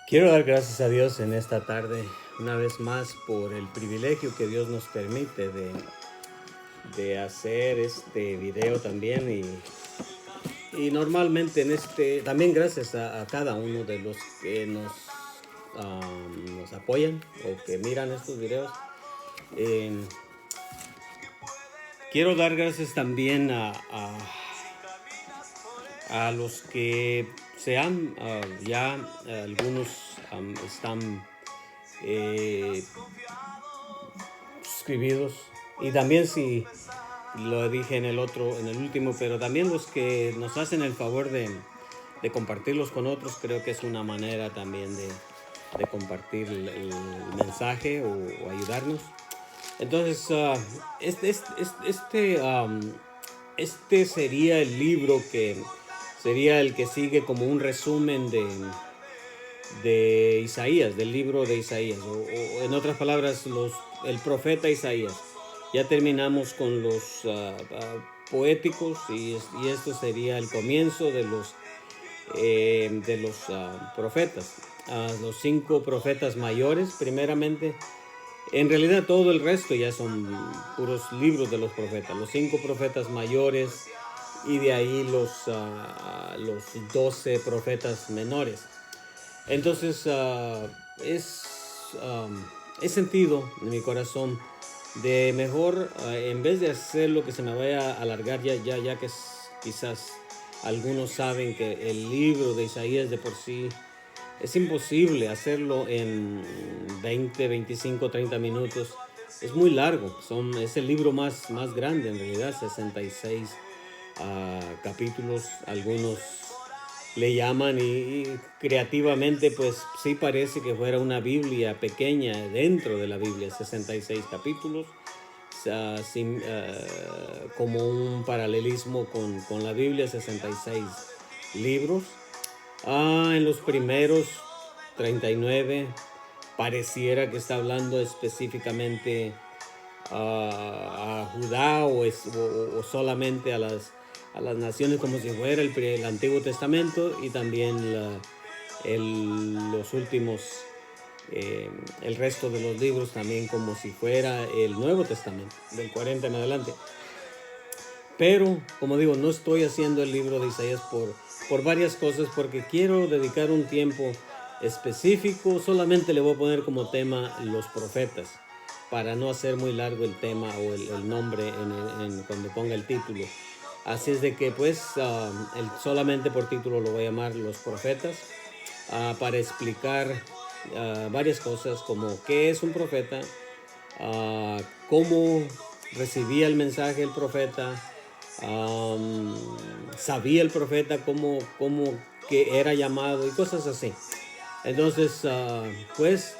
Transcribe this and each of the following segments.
Quiero dar gracias a Dios en esta tarde, una vez más, por el privilegio que Dios nos permite de hacer este video también. Y normalmente también gracias a cada uno de los que nos apoyan o que miran estos videos. Eh, Quiero dar gracias también a los que ya algunos están suscribidos, y también, si lo dije en el último, pero también los que nos hacen el favor de compartirlos con otros. Creo que es una manera también de compartir el mensaje o ayudarnos. Entonces, este sería el libro que sería el que sigue como un resumen de Isaías, del libro de Isaías, o en otras palabras, el profeta Isaías. Ya terminamos con los poéticos, y esto sería el comienzo de los profetas, los 5 profetas mayores primeramente. En realidad todo el resto ya son puros libros de los profetas, los 5 profetas mayores, y de ahí los 12 profetas menores. Entonces he sentido en mi corazón de mejor, en vez de hacer lo que se me vaya a alargar, ya que quizás algunos saben que el libro de Isaías de por sí es imposible hacerlo en 20, 25, 30 minutos. Es muy largo. Es el libro más grande, en realidad, 66 capítulos. Algunos le llaman, y creativamente pues sí parece que fuera una Biblia pequeña dentro de la Biblia, 66 capítulos, como un paralelismo con la Biblia, 66 libros. En los primeros 39 pareciera que está hablando específicamente a Judá, o solamente a las naciones, como si fuera el Antiguo Testamento, y también los últimos, el resto de los libros también como si fuera el Nuevo Testamento, del 40 en adelante. Pero, como digo, no estoy haciendo el libro de Isaías por varias cosas, porque quiero dedicar un tiempo específico. Solamente le voy a poner como tema los profetas, para no hacer muy largo el tema o el nombre cuando ponga el título. Así es de que pues solamente por título lo voy a llamar Los Profetas, para explicar varias cosas, como qué es un profeta, cómo recibía el mensaje el profeta, sabía el profeta cómo que era llamado, y cosas así. Entonces, pues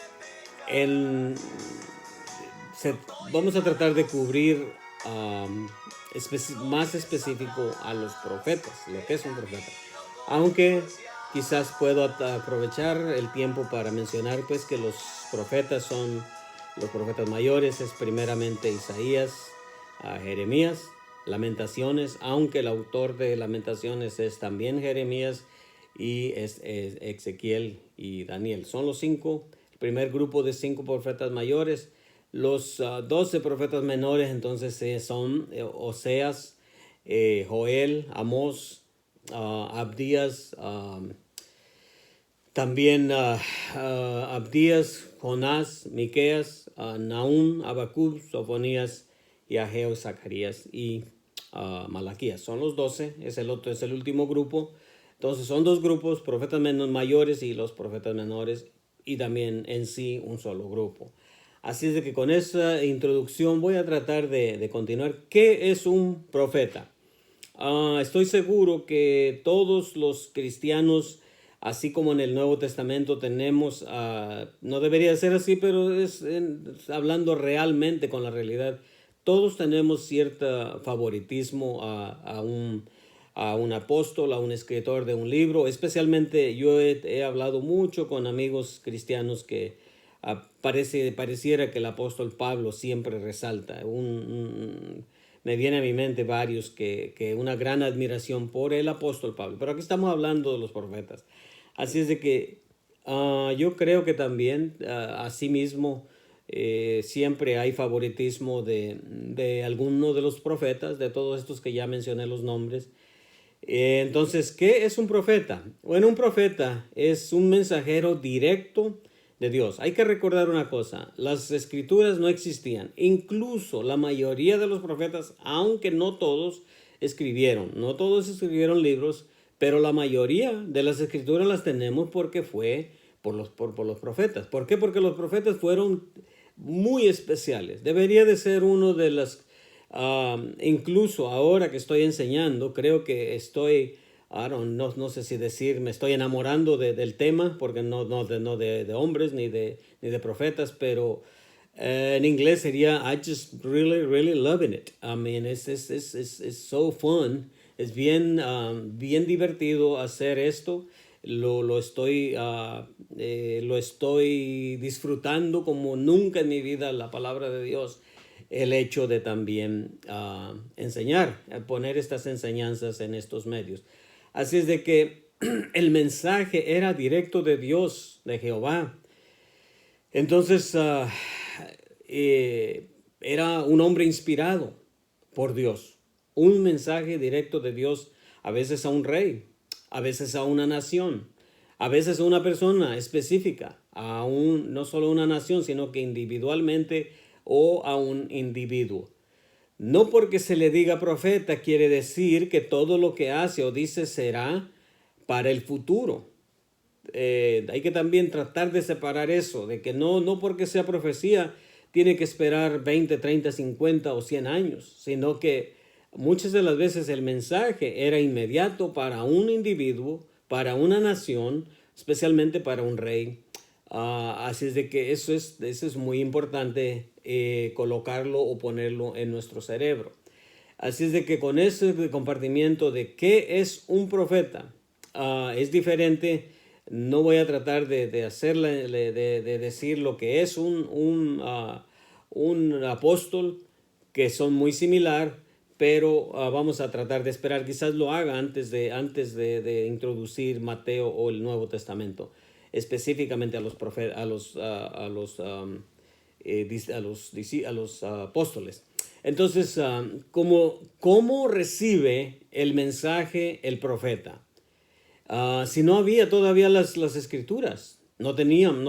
vamos a tratar de cubrir más específico a los profetas, lo que es un profeta. Aunque quizás puedo aprovechar el tiempo para mencionar pues que los profetas mayores es primeramente Isaías, Jeremías, Lamentaciones, aunque el autor de Lamentaciones es también Jeremías, y es Ezequiel y Daniel. Son los 5, el primer grupo de 5 profetas mayores. Los 12 profetas menores entonces son Oseas, Joel, Amós, Abdías, también Abdías, Jonás, Miqueas, Nahum, Habacuc, Sofonías, y Ageo, Zacarías y Malaquías. Son los 12, es el último grupo. Entonces son 2 grupos, profetas mayores y los profetas menores, y también en sí un solo grupo. Así es de que con esa introducción voy a tratar de continuar. ¿Qué es un profeta? Estoy seguro que todos los cristianos, así como en el Nuevo Testamento tenemos, no debería ser así, pero hablando realmente con la realidad, todos tenemos cierto favoritismo a un apóstol, a un escritor de un libro. Especialmente yo he hablado mucho con amigos cristianos que pareciera que el apóstol Pablo siempre resalta. Me viene a mi mente varios que una gran admiración por el apóstol Pablo. Pero aquí estamos hablando de los profetas. Así es de que Yo creo que también, asimismo, siempre hay favoritismo de alguno de los profetas, de todos estos que ya mencioné los nombres. Entonces, ¿qué es un profeta? Bueno, un profeta es un mensajero directo de Dios. Hay que recordar una cosa, las escrituras no existían. Incluso la mayoría de los profetas, aunque no todos no todos escribieron libros, pero la mayoría de las escrituras las tenemos porque fue por los profetas. ¿Por qué? Porque los profetas fueron muy especiales. Debería de ser uno de las incluso ahora que estoy enseñando, creo que estoy, no sé si decir, me estoy enamorando del tema, porque no de hombres ni de profetas, pero en inglés sería I just really, really loving it. I mean, it's so fun. Es bien, bien divertido hacer esto. Lo estoy disfrutando como nunca en mi vida la palabra de Dios. El hecho de también enseñar, poner estas enseñanzas en estos medios. Así es de que el mensaje era directo de Dios, de Jehová. Entonces, era un hombre inspirado por Dios. Un mensaje directo de Dios, a veces a un rey, a veces a una nación, a veces a una persona específica, no solo una nación, sino que individualmente o a un individuo. No porque se le diga profeta quiere decir que todo lo que hace o dice será para el futuro. Hay que también tratar de separar eso, de que no porque sea profecía tiene que esperar 20, 30, 50 o 100 años, sino que muchas de las veces el mensaje era inmediato para un individuo, para una nación, especialmente para un rey. Así es de que eso es muy importante colocarlo o ponerlo en nuestro cerebro. Así es de que con ese compartimiento de qué es un profeta, es diferente. No voy a tratar de decir lo que es un apóstol, que son muy similar, pero vamos a tratar de esperar. Quizás lo haga antes de introducir Mateo o el Nuevo Testamento, específicamente a los apóstoles. Entonces, ¿cómo recibe el mensaje el profeta? Si no había todavía las escrituras, no tenían,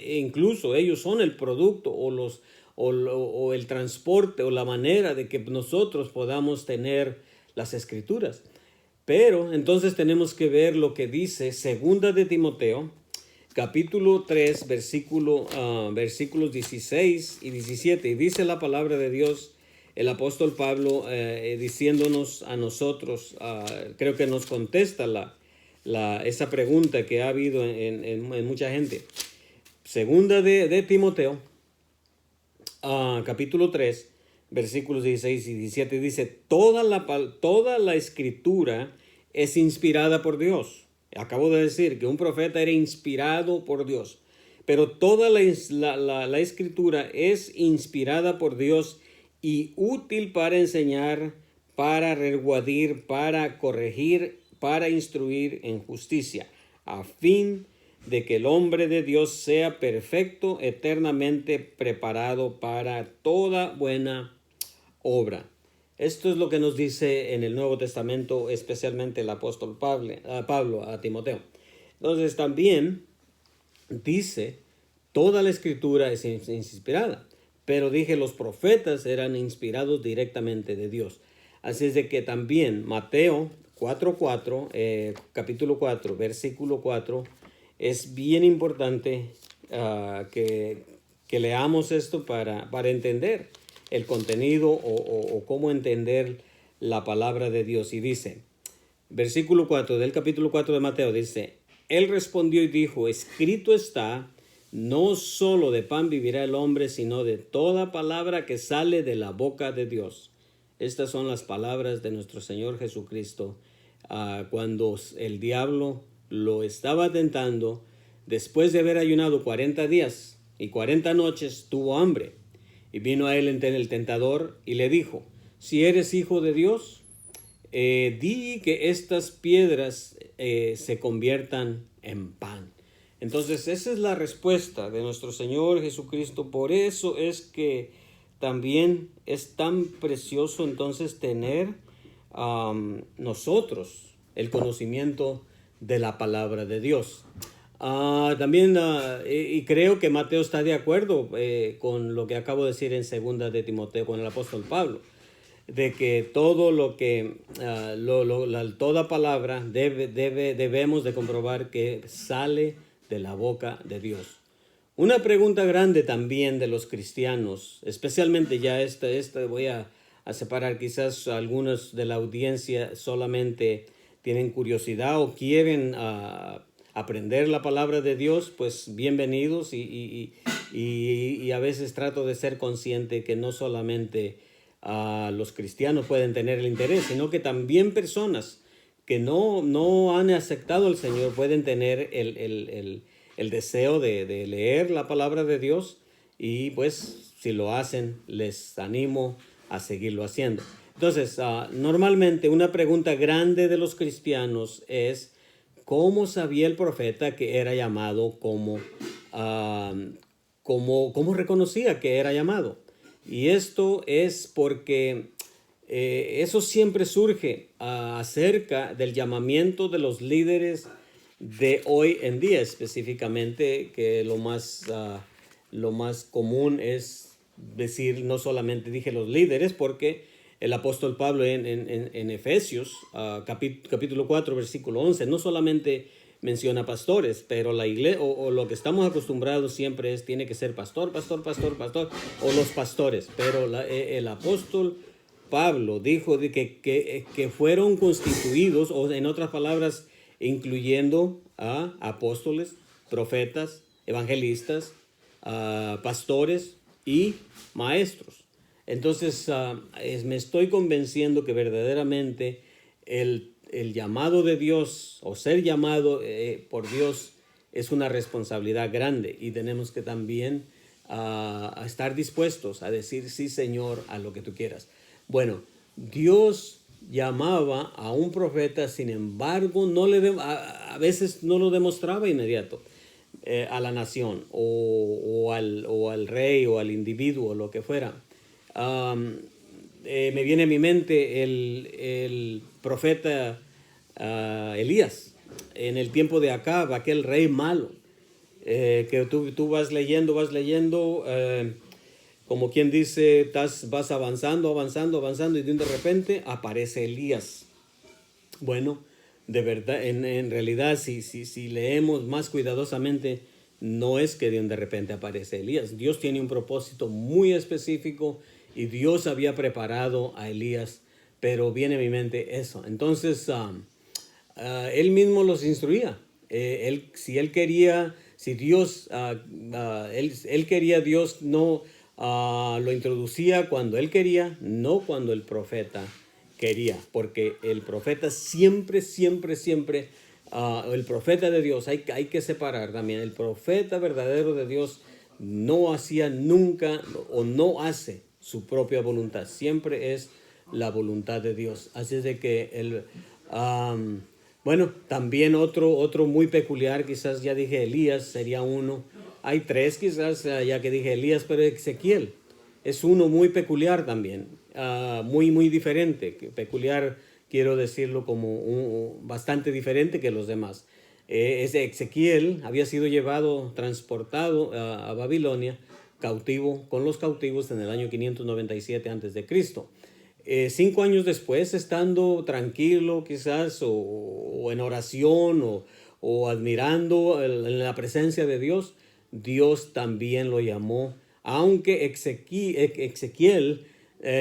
incluso ellos son el producto o el transporte o la manera de que nosotros podamos tener las escrituras. Pero entonces tenemos que ver lo que dice Segunda de Timoteo, capítulo 3, versículos 16 y 17. Y dice la palabra de Dios, el apóstol Pablo, diciéndonos a nosotros, creo que nos contesta esa pregunta que ha habido en mucha gente. Segunda de Timoteo, capítulo 3, versículos 16 y 17, dice, toda la escritura es inspirada por Dios. Acabo de decir que un profeta era inspirado por Dios, pero toda la escritura es inspirada por Dios y útil para enseñar, para redarguir, para corregir, para instruir en justicia, a fin de que el hombre de Dios sea perfecto, eternamente preparado para toda buena obra. Esto es lo que nos dice en el Nuevo Testamento, especialmente el apóstol Pablo a Timoteo. Entonces también dice, toda la escritura es inspirada, pero dije, los profetas eran inspirados directamente de Dios. Así es de que también Mateo 4:4, capítulo 4, versículo 4, es bien importante que leamos esto para entender el contenido o cómo entender la palabra de Dios. Y dice, versículo 4 del capítulo 4 de Mateo, dice, él respondió y dijo, escrito está, no solo de pan vivirá el hombre, sino de toda palabra que sale de la boca de Dios. Estas son las palabras de nuestro Señor Jesucristo cuando el diablo lo estaba tentando. Después de haber ayunado 40 días y 40 noches, tuvo hambre. Y vino a él el tentador y le dijo, si eres hijo de Dios, di que estas piedras se conviertan en pan. Entonces, esa es la respuesta de nuestro Señor Jesucristo. Por eso es que también es tan precioso entonces tener nosotros el conocimiento de la palabra de Dios. También, y creo que Mateo está de acuerdo con lo que acabo de decir en segunda de Timoteo, con el apóstol Pablo, de que todo lo que, toda palabra debemos de comprobar que sale de la boca de Dios. Una pregunta grande también de los cristianos, especialmente ya esta voy a separar, quizás algunos de la audiencia solamente tienen curiosidad o quieren aprender la palabra de Dios, pues bienvenidos y a veces trato de ser consciente que no solamente los cristianos pueden tener el interés, sino que también personas que no han aceptado al Señor pueden tener el deseo de leer la palabra de Dios, y pues si lo hacen les animo a seguirlo haciendo. Entonces, normalmente una pregunta grande de los cristianos es ¿cómo sabía el profeta que era llamado? ¿Cómo reconocía que era llamado? Y esto es porque eso siempre surge acerca del llamamiento de los líderes de hoy en día, específicamente, que lo más común es decir, no solamente dije los líderes, porque el apóstol Pablo en Efesios, capítulo 4, versículo 11, no solamente menciona pastores, pero la iglesia, o lo que estamos acostumbrados siempre es, tiene que ser pastor, o los pastores, pero el apóstol Pablo dijo de que fueron constituidos, o en otras palabras, incluyendo a apóstoles, profetas, evangelistas, pastores y maestros. Entonces, me estoy convenciendo que verdaderamente el llamado de Dios, o ser llamado por Dios, es una responsabilidad grande, y tenemos que también a estar dispuestos a decir sí, Señor, a lo que tú quieras. Bueno, Dios llamaba a un profeta, sin embargo, a veces no lo demostraba inmediato a la nación o al rey o al individuo, lo que fuera. Me viene a mi mente el profeta Elías en el tiempo de Acab, aquel rey malo, que tú vas leyendo, como quien dice, vas avanzando, y de repente aparece Elías. Bueno, de verdad, en realidad, si leemos más cuidadosamente, no es que de repente aparece Elías. Dios tiene un propósito muy específico, y Dios había preparado a Elías, pero viene a mi mente eso. Entonces, él mismo los instruía. Él quería Dios no lo introducía cuando él quería, no cuando el profeta quería, porque el profeta siempre, el profeta de Dios, hay que separar también, el profeta verdadero de Dios no hacía nunca o no hace su propia voluntad, siempre es la voluntad de Dios. Así es de que bueno, también otro muy peculiar, quizás ya dije Elías, sería uno. Hay tres quizás, ya que dije Elías, pero Ezequiel es uno muy peculiar también, muy diferente. Peculiar quiero decirlo como bastante diferente que los demás. Ese Ezequiel había sido transportado a Babilonia, cautivo, con los cautivos en el año 597 a.C. 5 años después, estando tranquilo quizás, o en oración, o admirando en la presencia de Dios, Dios también lo llamó, aunque Ezequiel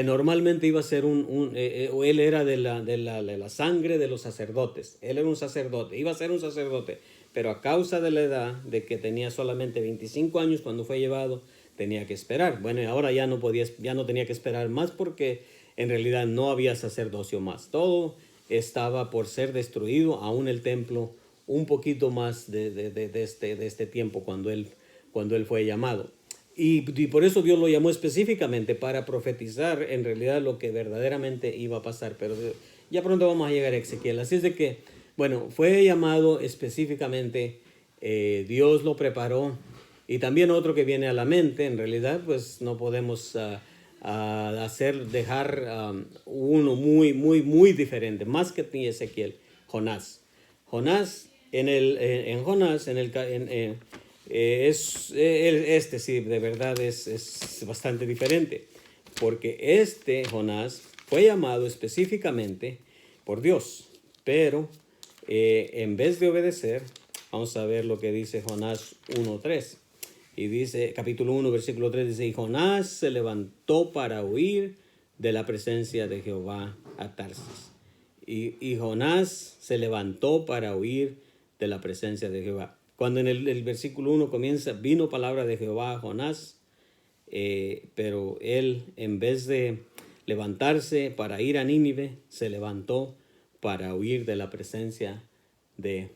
normalmente iba a ser él era de la sangre de los sacerdotes, él era un sacerdote, iba a ser un sacerdote, pero a causa de la edad, de que tenía solamente 25 años cuando fue llevado, tenía que esperar. Bueno, y ahora ya no tenía que esperar más, porque en realidad no había sacerdocio más. Todo estaba por ser destruido, aún el templo, un poquito más de este tiempo cuando él fue llamado. Y por eso Dios lo llamó específicamente para profetizar en realidad lo que verdaderamente iba a pasar. Pero ya pronto vamos a llegar a Ezequiel. Así es de que, bueno, fue llamado específicamente Dios lo preparó. Y también otro que viene a la mente, en realidad, pues no podemos dejar uno muy diferente, más que Ezequiel, Jonás. Jonás, en Jonás, este sí, de verdad es bastante diferente, porque este Jonás fue llamado específicamente por Dios, pero en vez de obedecer, vamos a ver lo que dice Jonás 1:3. Y dice, capítulo 1, versículo 3, dice, y Jonás se levantó para huir de la presencia de Jehová a Tarsis. Y Jonás se levantó para huir de la presencia de Jehová. Cuando en el versículo 1 comienza, vino palabra de Jehová a Jonás, pero él, en vez de levantarse para ir a Nínive, se levantó para huir de la presencia de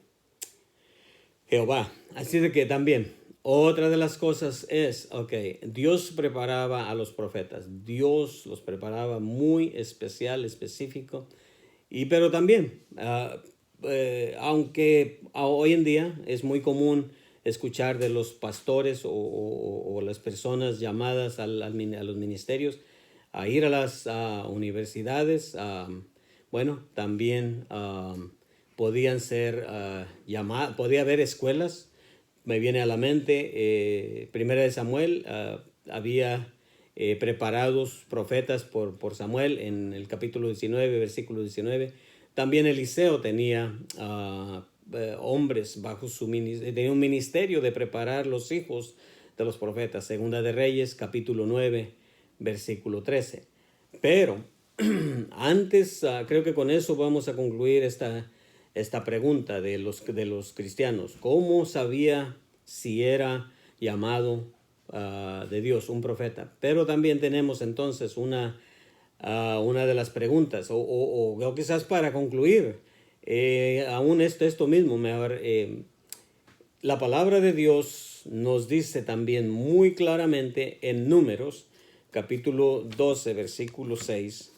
Jehová. Así de que también, otra de las cosas es, Dios preparaba a los profetas. Dios los preparaba muy específico. Pero también, aunque hoy en día es muy común escuchar de los pastores o las personas llamadas a los ministerios a ir a las universidades, bueno, también podían ser llamadas, podía haber escuelas. Me viene a la mente, Primera de Samuel, había preparados profetas por Samuel en el capítulo 19, versículo 19. También Eliseo tenía hombres bajo su ministerio, tenía un ministerio de preparar los hijos de los profetas. Segunda de Reyes, capítulo 9, versículo 13. Pero antes, creo que con eso vamos a concluir esta pregunta de los cristianos. ¿Cómo sabía si era llamado de Dios un profeta? Pero también tenemos entonces una de las preguntas, o quizás para concluir, aún esto mismo, la palabra de Dios nos dice también muy claramente en Números, capítulo 12, versículo 6,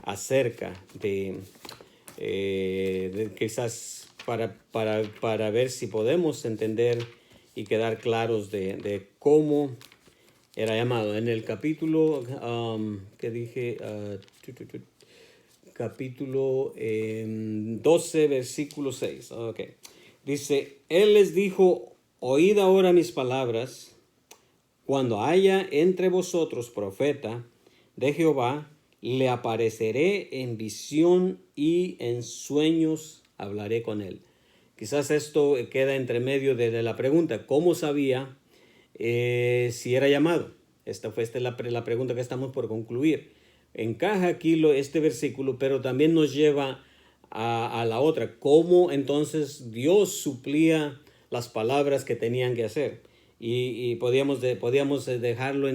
acerca de quizás para ver si podemos entender y quedar claros de cómo era llamado. En el capítulo que dije, capítulo 12, versículo 6. Dice, Él les dijo, oíd ahora mis palabras, cuando haya entre vosotros profeta de Jehová, le apareceré en visión y en sueños hablaré con él. Quizás esto queda entre medio de la pregunta, ¿cómo sabía si era llamado? Esta fue la pregunta que estamos por concluir. Encaja aquí este versículo, pero también nos lleva a la otra. ¿Cómo entonces Dios suplía las palabras que tenían que hacer? Y podíamos dejarlo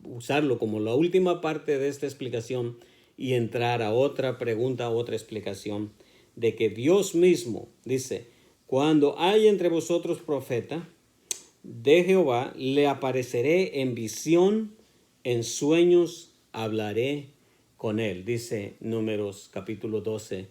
usarlo como la última parte de esta explicación y entrar a otra pregunta, a otra explicación de que Dios mismo dice, cuando hay entre vosotros profeta de Jehová, le apareceré en visión, en sueños hablaré con él, dice Números capítulo 12,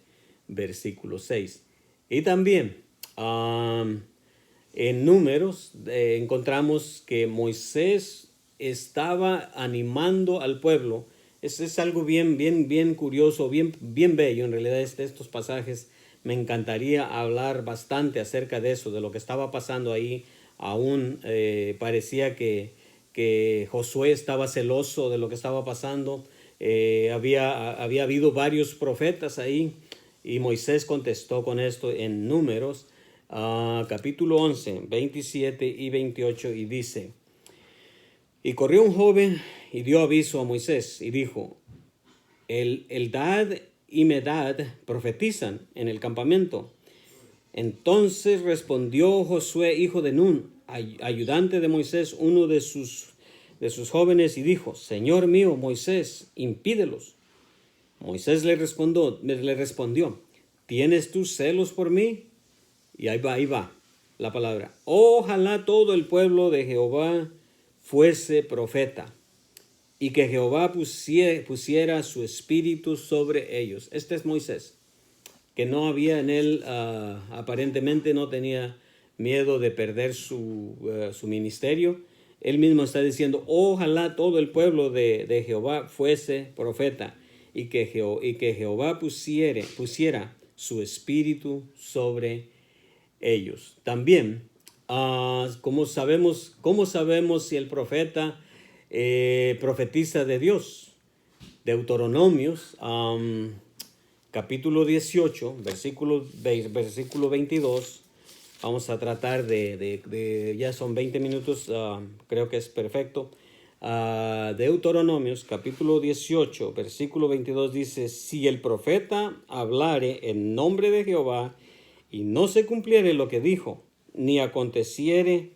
versículo 6. Y también en Números encontramos que Moisés estaba animando al pueblo. Es algo bien curioso, bien bello. En realidad estos pasajes me encantaría hablar bastante acerca de eso, de lo que estaba pasando ahí. Aún parecía que Josué estaba celoso de lo que estaba pasando. Había habido varios profetas ahí y Moisés contestó con esto en Números capítulo 11, 27 y 28 y dice, y corrió un joven y dio aviso a Moisés y dijo, Eldad y Medad profetizan en el campamento. Entonces respondió Josué, hijo de Nun, ayudante de Moisés, uno de sus jóvenes, y dijo, Señor mío, Moisés, impídelos. Moisés le respondió, ¿tienes tú celos por mí? Y ahí va la palabra. Ojalá todo el pueblo de Jehová fuese profeta, y que Jehová pusiera su espíritu sobre ellos. Este es Moisés, que no había en él, aparentemente no tenía miedo de perder su ministerio. Él mismo está diciendo, ojalá todo el pueblo de Jehová fuese profeta y que Jehová pusiera su espíritu sobre ellos. También, ¿cómo sabemos si el profeta profetiza de Dios? Deuteronomios, capítulo 18, versículo 22. Vamos a tratar ya son 20 minutos, creo que es perfecto. Deuteronomios, capítulo 18, versículo 22 dice, si el profeta hablare en nombre de Jehová y no se cumpliere lo que dijo, ni aconteciere,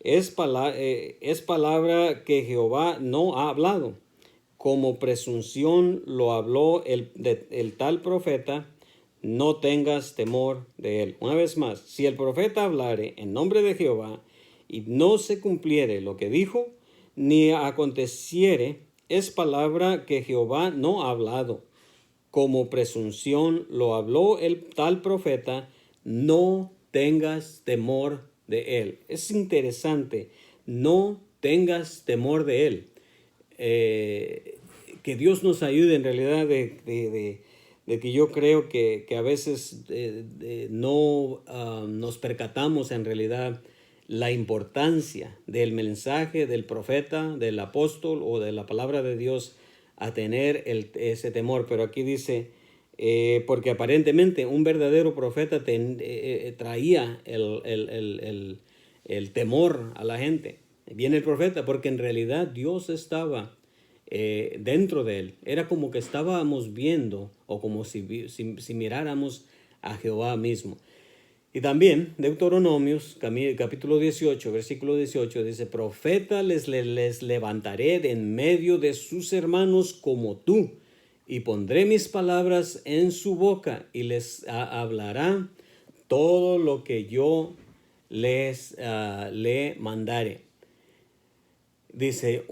es palabra que Jehová no ha hablado, como presunción lo habló el tal profeta, no tengas temor de él. Una vez más, si el profeta hablare en nombre de Jehová y no se cumpliere lo que dijo, ni aconteciere, es palabra que Jehová no ha hablado. Como presunción lo habló el tal profeta, no tengas temor de él. Es interesante, no tengas temor de él. Que Dios nos ayude en realidad de que yo creo que a veces no nos percatamos en realidad la importancia del mensaje del profeta, del apóstol o de la palabra de Dios a tener ese temor. Pero aquí dice, porque aparentemente un verdadero profeta traía el temor a la gente. Viene el profeta porque en realidad Dios estaba dentro de él. Era como que estábamos viendo o como si miráramos a Jehová mismo. Y también Deuteronomios, capítulo 18, versículo 18, dice, profeta les levantaré de en medio de sus hermanos como tú, y pondré mis palabras en su boca, y les hablará todo lo que yo le mandare. Dice,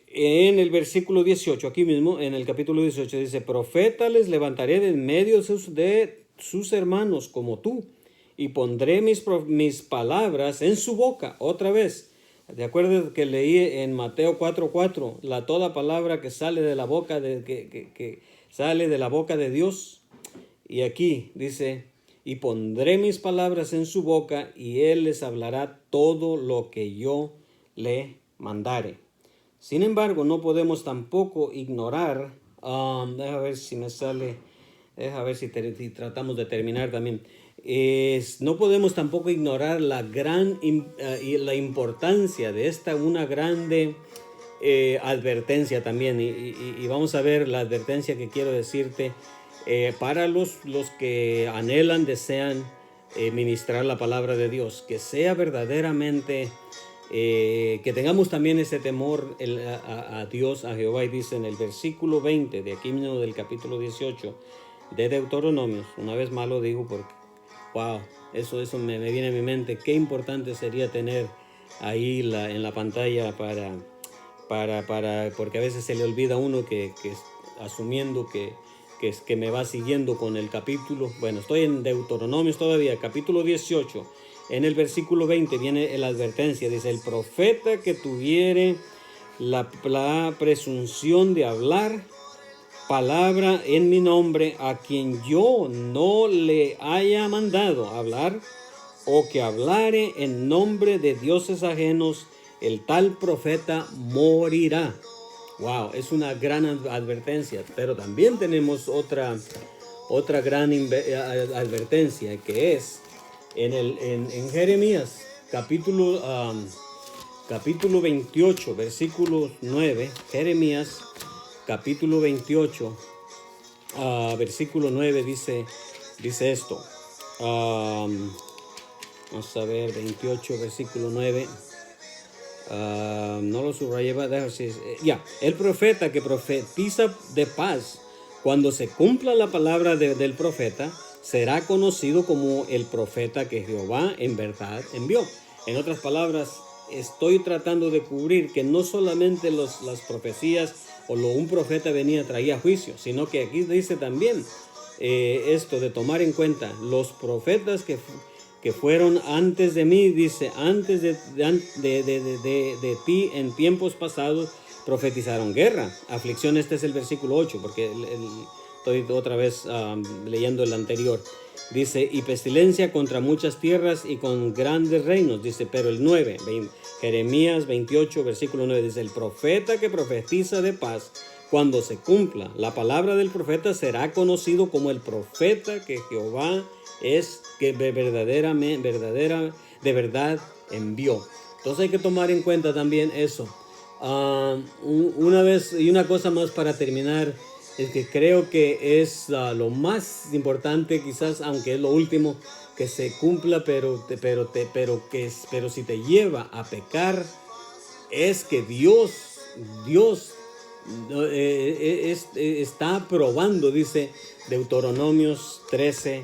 en el versículo 18, aquí mismo, en el capítulo 18, dice, profeta les levantaré de en medio de sus hermanos como tú, y pondré mis palabras en su boca. Otra vez, de acuerdo que leí en Mateo 4:4, toda palabra que sale de la boca que sale de la boca de Dios. Y aquí dice, y pondré mis palabras en su boca, y él les hablará todo lo que yo le mandare. Sin embargo, no podemos tampoco ignorar, deja ver si me sale, deja ver si tratamos de terminar también. No podemos tampoco ignorar la importancia de una grande advertencia también. Y vamos a ver la advertencia que quiero decirte para los que anhelan, desean ministrar la palabra de Dios, que sea verdaderamente... que tengamos también ese temor a Dios, a Jehová. Y dice en el versículo 20 de aquí mismo del capítulo 18 de Deuteronomios, una vez más lo digo porque wow, eso me viene a mi mente, qué importante sería tener ahí en la pantalla porque a veces se le olvida a uno que asumiendo que me va siguiendo con el capítulo. Bueno, estoy en Deuteronomios todavía, capítulo 18. En el versículo 20 viene la advertencia, dice, el profeta que tuviere la presunción de hablar palabra en mi nombre, a quien yo no le haya mandado hablar, o que hablare en nombre de dioses ajenos, el tal profeta morirá. Wow, es una gran advertencia, pero también tenemos otra gran advertencia, que es en Jeremías, capítulo 28, versículo 9, Jeremías, capítulo 28, versículo 9, dice esto. Vamos a ver, 28, versículo 9. No lo subrayé, el profeta que profetiza de paz, cuando se cumpla la palabra del profeta, será conocido como el profeta que Jehová en verdad envió. En otras palabras, estoy tratando de cubrir que no solamente las profecías o un profeta traía juicio, sino que aquí dice también esto de tomar en cuenta los profetas que que fueron antes de mí, dice, antes de ti en tiempos pasados profetizaron guerra, aflicción. Este es el versículo 8, porque estoy otra vez leyendo el anterior. Dice, y pestilencia contra muchas tierras y con grandes reinos. Dice, pero el 9, Jeremías 28, versículo 9, dice, el profeta que profetiza de paz, cuando se cumpla la palabra del profeta, será conocido como el profeta que Jehová es, que de verdad envió. Entonces hay que tomar en cuenta también eso. Una vez y una cosa más para terminar, es que creo que es lo más importante, quizás, aunque es lo último, que se cumpla, pero si te lleva a pecar, es que Dios está probando, dice Deuteronomios 13,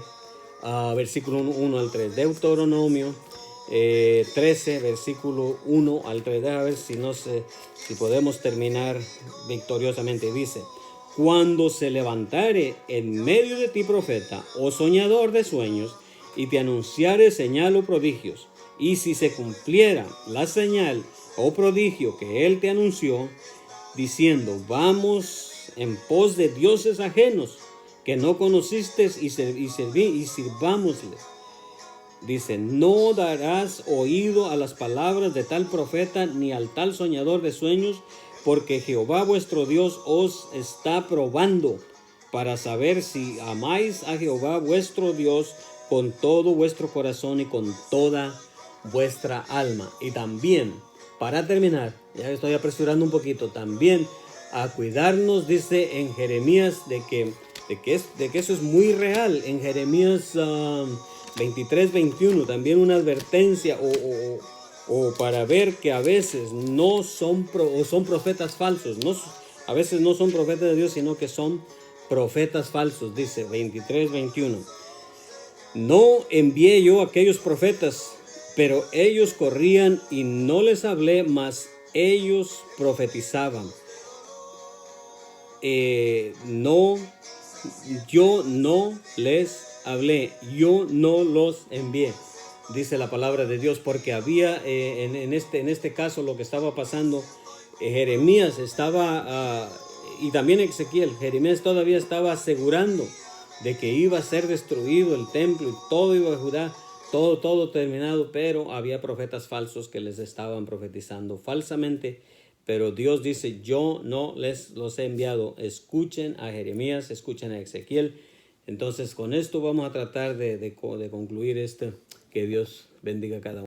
versículo 1 al 3. Deuteronomio 13, versículo 1 al 3. Déjame ver si podemos terminar victoriosamente. Dice, cuando se levantare en medio de ti profeta o soñador de sueños, y te anunciare señal o prodigios, y si se cumpliera la señal o prodigio que él te anunció, diciendo, vamos en pos de dioses ajenos que no conociste y sirvámosles. Dice, no darás oído a las palabras de tal profeta ni al tal soñador de sueños, porque Jehová vuestro Dios os está probando para saber si amáis a Jehová vuestro Dios con todo vuestro corazón y con toda vuestra alma. Y también, para terminar, ya estoy apresurando un poquito, también a cuidarnos, dice en Jeremías, de que eso es muy real. En Jeremías 23, 21, también una advertencia o para ver que a veces no son, son profetas falsos, a veces no son profetas de Dios, sino que son profetas falsos. Dice 23, 21, no envié yo a aquellos profetas, pero ellos corrían y no les hablé, mas ellos profetizaban. Yo no les hablé, yo no los envié, dice la palabra de Dios, porque había en este caso lo que estaba pasando, Jeremías estaba, y también Ezequiel, Jeremías todavía estaba asegurando de que iba a ser destruido el templo y todo iba a Judá, todo terminado, pero había profetas falsos que les estaban profetizando falsamente. Pero Dios dice, yo no los he enviado. Escuchen a Jeremías, escuchen a Ezequiel. Entonces con esto vamos a tratar de concluir esto. Que Dios bendiga a cada uno.